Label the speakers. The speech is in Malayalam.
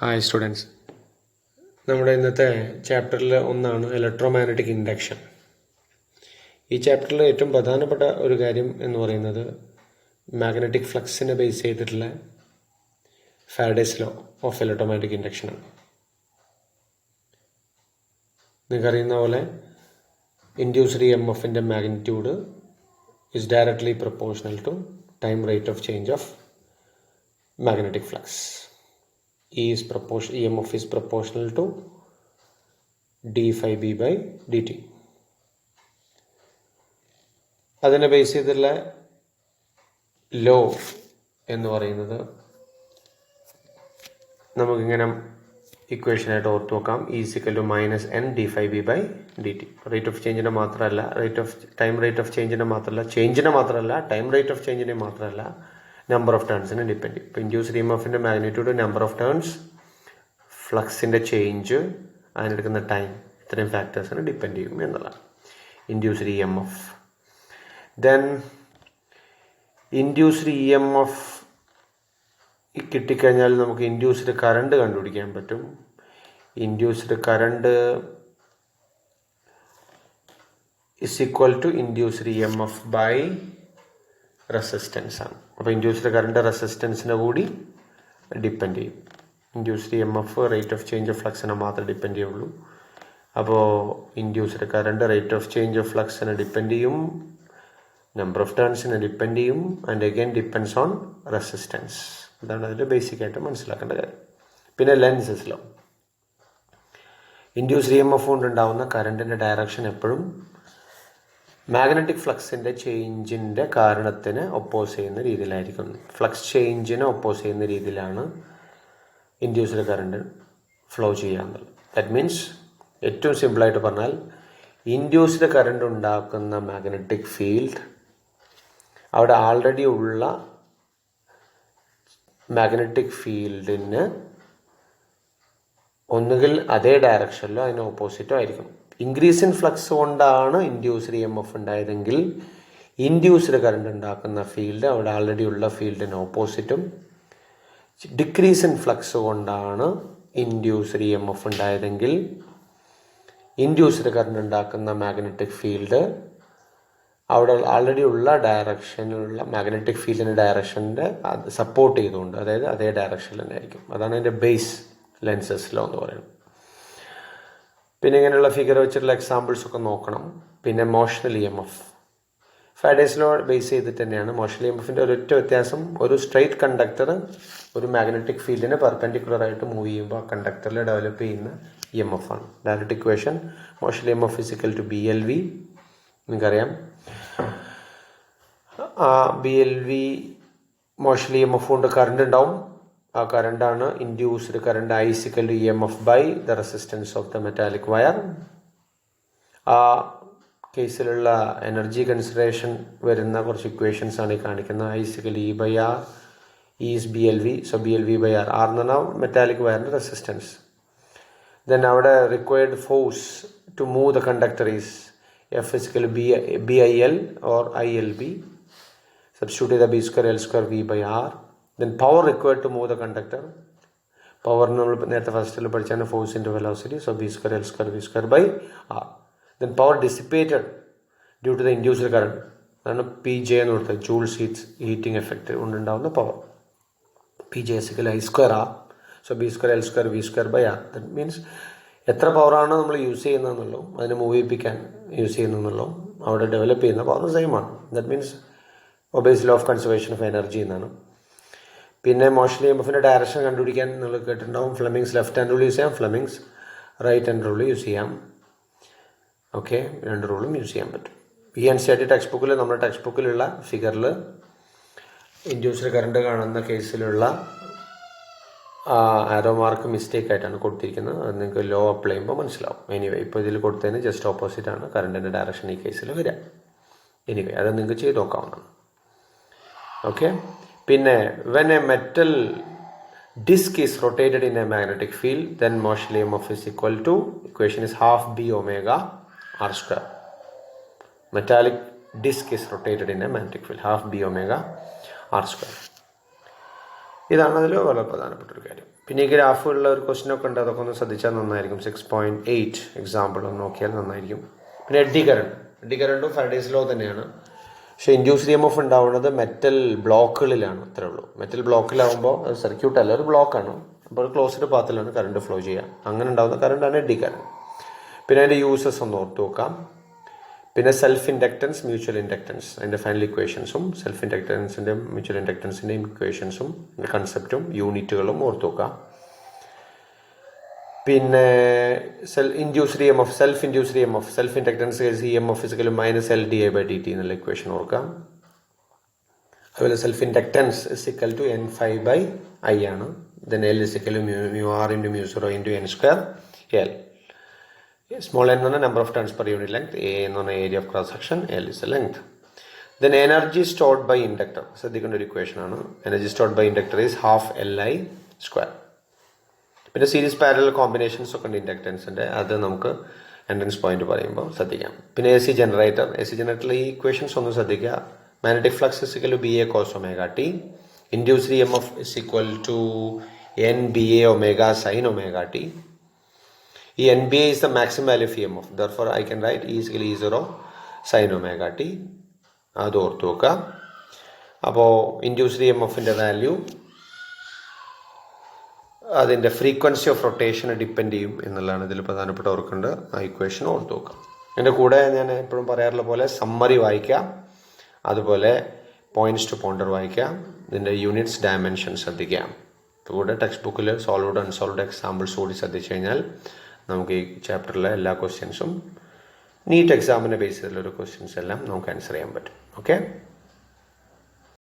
Speaker 1: ഹായ് സ്റ്റുഡൻസ്, നമ്മുടെ ഇന്നത്തെ ചാപ്റ്ററിൽ ഒന്നാണ് ഇലക്ട്രോമാഗ്നറ്റിക് ഇൻഡക്ഷൻ. ഈ ചാപ്റ്ററിൽ ഏറ്റവും പ്രധാനപ്പെട്ട ഒരു കാര്യം എന്ന് പറയുന്നത് മാഗ്നറ്റിക് ഫ്ലക്സിനെ ബേസ് ചെയ്തിട്ടുള്ള ഫാരഡേസ് ലോ ഓഫ് ഇലക്ട്രോമാഗ്നറ്റിക് ഇൻഡക്ഷനാണ്. നിങ്ങൾക്കറിയുന്ന പോലെ ഇൻഡ്യൂസ്ഡ് ഇ എം എഫിൻ്റെ magnitude is directly proportional to time rate of change of magnetic flux. EMF is proportional to d phi b by dt. അതിനെ ബേസ് ചെയ്തുള്ള ലോ എന്ന് പറയുന്നത് നമുക്കിങ്ങനെ ഇക്വേഷനായിട്ട് ഓർത്ത് വെക്കാം. E - n d phi b by dt. Rate of ചേഞ്ചിനെ മാത്രമല്ല, ടൈം റേറ്റ് ഓഫ് ചേഞ്ചിനെ മാത്രമല്ല, ടൈം റേറ്റ് ഓഫ് ചേഞ്ചിനെ മാത്രമല്ല, നമ്പർ ഓഫ് ടേൺസിനെ ഡിപ്പെൻഡ് ചെയ്യും. ഇപ്പോൾ ഇൻഡ്യൂസ്ഡ് ഇ എം എഫിൻ്റെ മാഗ്നിറ്റ്യൂഡ്, നമ്പർ ഓഫ് ടേൺസ്, ഫ്ലക്സിൻ്റെ ചേഞ്ച്, അതിനെടുക്കുന്ന ടൈം, ഇത്രയും ഫാക്ടേഴ്സിനെ ഡിപ്പെൻഡ് ചെയ്യും എന്നുള്ളതാണ് induced E M F. Then induced E M F കിട്ടിക്കഴിഞ്ഞാൽ നമുക്ക് ഇൻഡ്യൂസ്ഡ് കറണ്ട് കണ്ടുപിടിക്കാൻ പറ്റും. Induced current is equal to induced E M F by resistance ആണ്. അപ്പോൾ ഇൻഡ്യൂസ്ഡ് കറണ്ട് റെസിസ്റ്റൻസിനെ കൂടി ഡിപ്പെൻഡ് ചെയ്യും. Induced E M F rate of change of ഫ്ലക്സിനെ മാത്രമേ ഡിപ്പെൻഡ് ചെയ്യുള്ളൂ. അപ്പോൾ induced current rate of change of ഫ്ലക്സിനെ ഡിപ്പെൻഡ് ചെയ്യും, നമ്പർ ഓഫ് ടേൺസിനെ ഡിപ്പെൻഡ് ചെയ്യും, and again depends on resistance. അതാണ് അതിൽ ബേസിക് ആയിട്ട് മനസ്സിലാക്കേണ്ട കാര്യം. പിന്നെ Lenz's law. Induced E M F കൊണ്ടുണ്ടാവുന്ന കറണ്ടിൻ്റെ ഡയറക്ഷൻ എപ്പോഴും മാഗ്നറ്റിക് ഫ്ലക്സിൻ്റെ ചേഞ്ചിൻ്റെ കാരണത്തിന് ഒപ്പോസ് ചെയ്യുന്ന രീതിയിലായിരിക്കും. ഫ്ലക്സ് ചേഞ്ചിനെ ഒപ്പോസ് ചെയ്യുന്ന രീതിയിലാണ് ഇൻഡ്യൂസ്ഡ് കറണ്ട് ഫ്ലോ ചെയ്യാറുള്ളത്. ദാറ്റ് മീൻസ് ഏറ്റവും സിമ്പിളായിട്ട് പറഞ്ഞാൽ ഇൻഡ്യൂസ്ഡ് കറണ്ട് ഉണ്ടാക്കുന്ന മാഗ്നറ്റിക് ഫീൽഡ് അവിടെ ആൾറെഡി ഉള്ള മാഗ്നറ്റിക് ഫീൽഡിന് ഒന്നുകിൽ അതേ ഡയറക്ഷനിലോ അതിന് ഓപ്പോസിറ്റോ ആയിരിക്കും. ഇൻക്രീസ് ഇൻ ഫ്ലക്സ് കൊണ്ടാണ് ഇൻഡ്യൂസ്ഡ് ഇ എം എഫ് ഉണ്ടായതെങ്കിൽ ഇൻഡ്യൂസ്ഡ് കറണ്ട് ഉണ്ടാക്കുന്ന ഫീൽഡ് അവിടെ ആൾറെഡി ഉള്ള ഫീൽഡിന് ഓപ്പോസിറ്റും, ഡിക്രീസ് ഇൻ ഫ്ലക്സ് കൊണ്ടാണ് ഇൻഡ്യൂസ്ഡ് ഇ എം എഫ് ഉണ്ടായതെങ്കിൽ ഇൻഡ്യൂസ്ഡ് കറണ്ട് ഉണ്ടാക്കുന്ന മാഗ്നറ്റിക് ഫീൽഡ് അവിടെ ആൾറെഡി ഉള്ള ഡയറക്ഷനിലുള്ള മാഗ്നറ്റിക് ഫീൽഡിൻ്റെ ഡയറക്ഷൻ്റെ അത് സപ്പോർട്ട് ചെയ്തുകൊണ്ട്, അതായത് അതേ ഡയറക്ഷനിൽ തന്നെ ആയിരിക്കും. അതാണ് അതിൻ്റെ ബേസ് ലെൻസസ് ലോ എന്ന് പറയുന്നത്. പിന്നെ ഇങ്ങനെയുള്ള ഫിഗർ വെച്ചിട്ടുള്ള എക്സാമ്പിൾസ് ഒക്കെ നോക്കണം. പിന്നെ motional E M F Faraday's law base ചെയ്തിട്ട് തന്നെയാണ്. മോഷണൽ ഇ എം എഫിൻ്റെ ഒരൊറ്റ വ്യത്യാസം, ഒരു സ്ട്രെയിറ്റ് കണ്ടക്ടർ ഒരു മാഗ്നറ്റിക് ഫീൽഡിന് പെർപെൻഡിക്കുലർ ആയിട്ട് മൂവ് ചെയ്യുമ്പോൾ ആ കണ്ടക്ടറിൽ ഡെവലപ്പ് ചെയ്യുന്ന ഇ എം എഫ് ആണ്. Direct equation motional E M F is equal to B L V. നിങ്ങൾക്കറിയാം, ആ B L V motional E M F കൊണ്ട് കറണ്ട് ഉണ്ടാവും. ആ കറണ്ടാണ് induced current I = E M F by the resistance of the metallic wire. ആ കേസിലുള്ള എനർജി കൺസിഡറേഷൻ വരുന്ന കുറച്ച് ഇക്വേഷൻസ് ആണ് ഈ കാണിക്കുന്നത്. I = E/R, E is BLV, so BLV/R. R എന്ന് പറഞ്ഞാൽ മെറ്റാലിക് വയറിൻ്റെ റെസിസ്റ്റൻസ്. ദെൻ അവിടെ required force to move the conductor is F = BIL or ILB. Substitute the B² L² V/R. Then power required to move the conductor. Power നമ്മൾ നേരത്തെ ഫസ്റ്റിൽ പഠിച്ചാണ് force into velocity. So B² L² V²/R. Then power dissipated due to the induced current. അതാണ് PJ എന്ന് കൊടുത്തത്, ജൂൾസ് ഹീറ്റിംഗ് എഫക്റ്റ് കൊണ്ടുണ്ടാവുന്ന power. PJ = I²R. So B² L² V²/R. That means എത്ര പവറാണ് നമ്മൾ യൂസ് ചെയ്യുന്നതെന്നുള്ളൂ, അതിനെ മൂവ് ചെയ്യിപ്പിക്കാൻ യൂസ് ചെയ്യുന്നതെന്നുള്ളൂ, അവിടെ ഡെവലപ്പ് ചെയ്യുന്ന പവർ സെയിമാണ്. That means obeys law of conservation of energy എന്നാണ്. പിന്നെ മോഷണൽ ഇ എം എഫിൻ്റെ ഡയറക്ഷൻ കണ്ടുപിടിക്കാൻ നിങ്ങൾ കേട്ടിട്ടുണ്ടാവും. Fleming's left hand rule use ചെയ്യാം, Fleming's right hand rule use ചെയ്യാം. ഓക്കെ, രണ്ട് റൂളും യൂസ് ചെയ്യാൻ പറ്റും. ഈ NCERT ടെക്സ്റ്റ് ബുക്കിൽ, നമ്മുടെ ടെക്സ്റ്റ് ബുക്കിലുള്ള ഫിഗറിൽ ഇൻഡ്യൂസ്ഡ് കറണ്ട് കാണുന്ന കേസിലുള്ള ആരോ മാർക്ക് മിസ്റ്റേക്ക് ആയിട്ടാണ് കൊടുത്തിരിക്കുന്നത്. അത് നിങ്ങൾക്ക് ലോ അപ്ലൈ ചെയ്യുമ്പോൾ മനസ്സിലാവും. എനിവേ, ഇപ്പോൾ ഇതിൽ കൊടുത്തതിന് ജസ്റ്റ് ഓപ്പോസിറ്റ് ആണ് കറണ്ടിൻ്റെ ഡയറക്ഷൻ ഈ കേസിൽ വരിക. എനിവേ, അത് നിങ്ങൾക്ക് ചെയ്ത് നോക്കാവുന്നതാണ്. ഓക്കെ. പിന്നെ when a metal disk is rotated in a magnetic field, then motion EMF is equal to, equation is half B omega R². Metallic disk is rotated in a magnetic field, half B omega R². ഇതാണ് അതിൽ വളരെ പ്രധാനപ്പെട്ട ഒരു കാര്യം. പിന്നെ ഈ ഗ്രാഫുള്ള ഒരു ക്വസ്റ്റ്യനൊക്കെ ഉണ്ട്, അതൊക്കെ ഒന്ന് ശ്രദ്ധിച്ചാൽ നന്നായിരിക്കും. 6.8 എക്സാമ്പിൾ ഒന്ന് നോക്കിയാൽ നന്നായിരിക്കും. പിന്നെ എഡ്ഡി കറണ്ടും ഫാരഡേസ് ലോ തന്നെയാണ്. പക്ഷേ ഇൻഡ്യൂസ്ഡ് EMF ഉണ്ടാവുന്നത് മെറ്റൽ ബ്ലോക്കുകളിലാണ്, അത്രേ ഉള്ളൂ. മെറ്റൽ ബ്ലോക്കിലാവുമ്പോൾ അത് സർക്യൂട്ട് അല്ല, ഒരു ബ്ലോക്കാണ്. അപ്പോൾ ക്ലോസ്ഡ് പാത്തിലാണ് കറണ്ട് ഫ്ലോ ചെയ്യുക. അങ്ങനെ ഉണ്ടാകുന്ന കറണ്ടാണ് എഡ്ഡി കറണ്ട്. പിന്നെ അതിൻ്റെ യൂസസ് ഒന്ന് ഓർത്ത് നോക്കാം. പിന്നെ സെൽഫ് ഇൻഡക്റ്റൻസ്, മ്യൂച്വൽ ഇൻഡക്റ്റൻസ്, അതിൻ്റെ ഫൈനൽ ഇക്വേഷൻസും സെൽഫ് ഇൻഡക്റ്റൻസിൻ്റെയും മ്യൂച്വൽ ഇൻഡക്റ്റൻസിൻ്റെയും ഇക്വേഷൻസും കൺസെപ്റ്റും യൂണിറ്റുകളും ഓർത്ത് നോക്കാം. പിന്നെ self induced EMF, self inductance EMF ഫിസിക്കലും -LdI/dt എന്നുള്ള ഇക്വേഷൻ ഓർക്കാം. അതുപോലെ സെൽഫ് ഇൻഡക്റ്റൻസ് N∅I ആണ്. Then L μR × μ0 × n²L. Small n എന്ന് പറഞ്ഞാൽ number of turns per unit length, A എന്ന് പറഞ്ഞാൽ area of cross section, L is a length. Then energy stored by inductor, ശ്രദ്ധിക്കേണ്ട ഒരു ഇക്വേഷൻ ആണ്. Energy stored by inductor is ½ Li². പിന്നെ സീരീസ് പാരലൽ കോമ്പിനേഷൻസ് ഒക്കെ ഉണ്ട് ഇൻഡക്റ്റൻസിൻ്റെ, അത് നമുക്ക് എൻട്രൻസ് പോയിന്റ് പറയുമ്പോൾ ശ്രദ്ധിക്കാം. പിന്നെ AC ജനറേറ്ററിൽ ഈ ഇക്വേഷൻസ് ഒന്ന് ശ്രദ്ധിക്കുക. Magnetic flux BA cos ωt, induced EMF NBA ω sin ωt. ഈ NBA is the maximum value of EMF. Therefore, I can write E E0 sin ωt. അത് ഓർത്ത് നോക്കുക. അപ്പോൾ ഇൻഡ്യൂസ്ഡ് EMFൻ്റെ വാല്യൂ അതിൻ്റെ ഫ്രീക്വൻസി ഓഫ് റൊട്ടേഷനെ ഡിപ്പെൻഡ് ചെയ്യും എന്നുള്ളതാണ് ഇതിൽ പ്രധാനപ്പെട്ട ഓർക്കേണ്ടത്. ആ ഇക്വേഷൻ ഓർത്ത് നോക്കാം. എൻ്റെ കൂടെ ഞാൻ എപ്പോഴും പറയാറുള്ള പോലെ സമ്മറി വായിക്കാം, അതുപോലെ പോയിന്റ്സ് ടു പോണ്ടർ വായിക്കാം, ഇതിൻ്റെ യൂണിറ്റ്സ് ഡയമെൻഷൻ ശ്രദ്ധിക്കാം. കൂടെ ടെക്സ്റ്റ് ബുക്കിൽ സോൾവ്ഡ് അൺസോൾവ്ഡ് എക്സാമ്പിൾസ് കൂടി ശ്രദ്ധിച്ചു കഴിഞ്ഞാൽ നമുക്ക് ഈ ചാപ്റ്ററിലെ എല്ലാ ക്വസ്റ്റ്യൻസും നീറ്റ് എക്സാമിനെ ബേസ് ചെയ്തിട്ടുള്ള ക്വസ്റ്റ്യൻസ് എല്ലാം നമുക്ക് ആൻസർ ചെയ്യാൻ പറ്റും. ഓക്കെ.